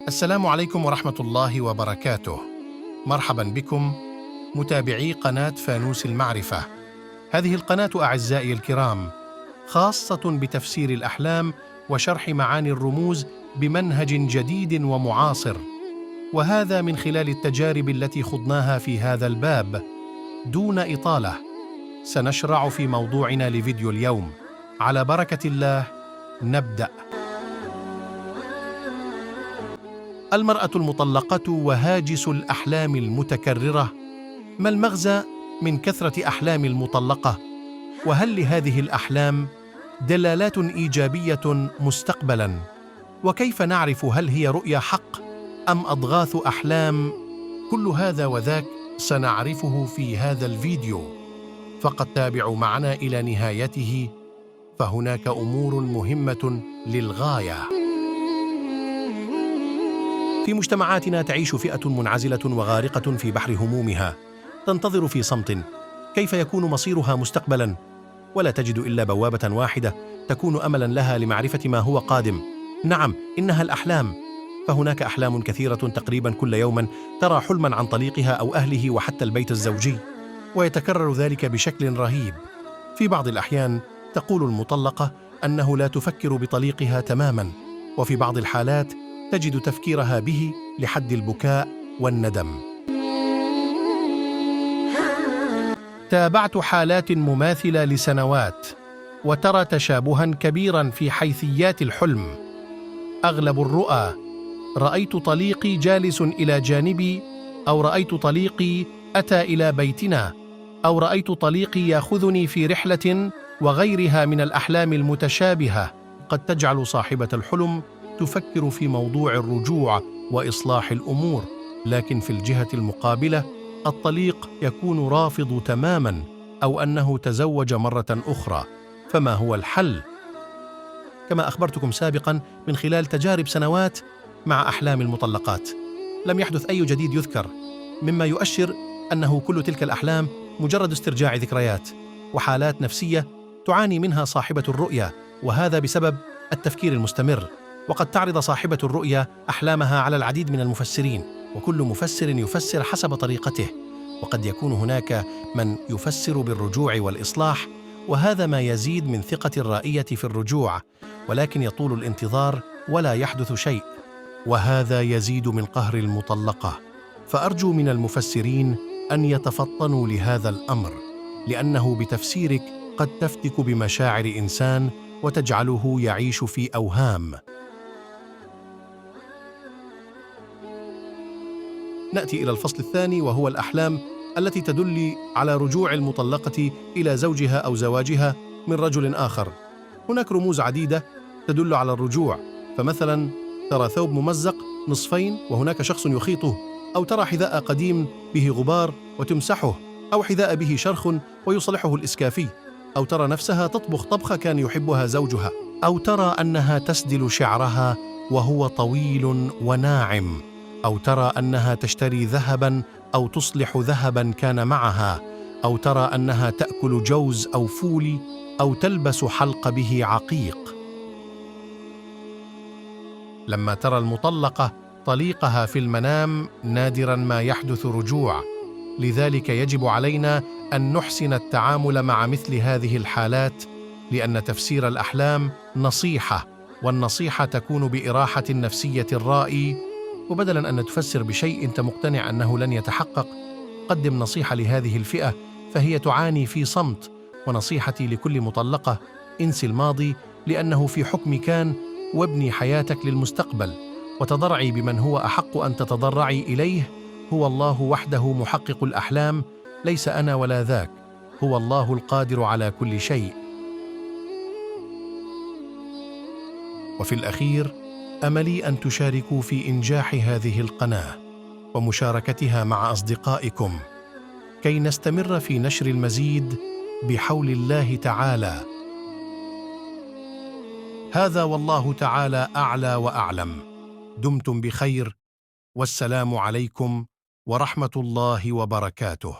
السلام عليكم ورحمة الله وبركاته. مرحبا بكم متابعي قناة فانوس المعرفة. هذه القناة أعزائي الكرام خاصة بتفسير الأحلام وشرح معاني الرموز بمنهج جديد ومعاصر، وهذا من خلال التجارب التي خضناها في هذا الباب. دون إطالة سنشرع في موضوعنا لفيديو اليوم. على بركة الله نبدأ. المرأة المطلقة وهاجس الأحلام المتكررة. ما المغزى من كثرة أحلام المطلقة؟ وهل لهذه الأحلام دلالات إيجابية مستقبلاً؟ وكيف نعرف هل هي رؤيا حق أم أضغاث أحلام؟ كل هذا وذاك سنعرفه في هذا الفيديو، فقد تابعوا معنا إلى نهايته، فهناك أمور مهمة للغاية. في مجتمعاتنا تعيش فئة منعزلة وغارقة في بحر همومها، تنتظر في صمت كيف يكون مصيرها مستقبلاً، ولا تجد إلا بوابة واحدة تكون أملاً لها لمعرفة ما هو قادم. نعم، إنها الأحلام. فهناك أحلام كثيرة تقريباً كل يوم ترى حلماً عن طليقها أو أهله وحتى البيت الزوجي، ويتكرر ذلك بشكل رهيب. في بعض الأحيان تقول المطلقة أنه لا تفكر بطليقها تماماً، وفي بعض الحالات تجد تفكيرها به لحد البكاء والندم. تابعت حالات مماثلة لسنوات، وترى تشابها كبيرا في حيثيات الحلم. أغلب الرؤى: رأيت طليقي جالس إلى جانبي، أو رأيت طليقي أتى إلى بيتنا، أو رأيت طليقي يأخذني في رحلة، وغيرها من الأحلام المتشابهة قد تجعل صاحبة الحلم تفكر في موضوع الرجوع وإصلاح الأمور، لكن في الجهة المقابلة الطليق يكون رافض تماماً، أو أنه تزوج مرة أخرى. فما هو الحل؟ كما أخبرتكم سابقاً من خلال تجارب سنوات مع أحلام المطلقات، لم يحدث أي جديد يذكر، مما يؤشر أنه كل تلك الأحلام مجرد استرجاع ذكريات وحالات نفسية تعاني منها صاحبة الرؤيا، وهذا بسبب التفكير المستمر. وقد تعرض صاحبة الرؤيا أحلامها على العديد من المفسرين، وكل مفسر يفسر حسب طريقته، وقد يكون هناك من يفسر بالرجوع والإصلاح، وهذا ما يزيد من ثقة الرائية في الرجوع، ولكن يطول الانتظار ولا يحدث شيء، وهذا يزيد من قهر المطلقة. فأرجو من المفسرين أن يتفطنوا لهذا الأمر، لأنه بتفسيرك قد تفتك بمشاعر إنسان وتجعله يعيش في أوهام. نأتي إلى الفصل الثاني، وهو الأحلام التي تدل على رجوع المطلقة إلى زوجها أو زواجها من رجل آخر. هناك رموز عديدة تدل على الرجوع، فمثلا ترى ثوب ممزق نصفين وهناك شخص يخيطه، أو ترى حذاء قديم به غبار وتمسحه، أو حذاء به شرخ ويصلحه الإسكافي، أو ترى نفسها تطبخ طبخة كان يحبها زوجها، أو ترى أنها تسدل شعرها وهو طويل وناعم، أو ترى أنها تشتري ذهباً أو تصلح ذهباً كان معها، أو ترى أنها تأكل جوز أو فول، أو تلبس حلق به عقيق. لما ترى المطلقة طليقها في المنام نادراً ما يحدث رجوع، لذلك يجب علينا أن نحسن التعامل مع مثل هذه الحالات، لأن تفسير الأحلام نصيحة، والنصيحة تكون بإراحة نفسية الرائي. وبدلاً أن تفسر بشيء أنت مقتنع أنه لن يتحقق، قدم نصيحة لهذه الفئة فهي تعاني في صمت. ونصيحتي لكل مطلقة: انسي الماضي لأنه في حكم كان، وابني حياتك للمستقبل، وتضرعي بمن هو أحق أن تتضرعي إليه. هو الله وحده محقق الأحلام، ليس أنا ولا ذاك، هو الله القادر على كل شيء. وفي الأخير أملي أن تشاركوا في إنجاح هذه القناة ومشاركتها مع أصدقائكم، كي نستمر في نشر المزيد بحول الله تعالى. هذا والله تعالى أعلى وأعلم. دمتم بخير، والسلام عليكم ورحمة الله وبركاته.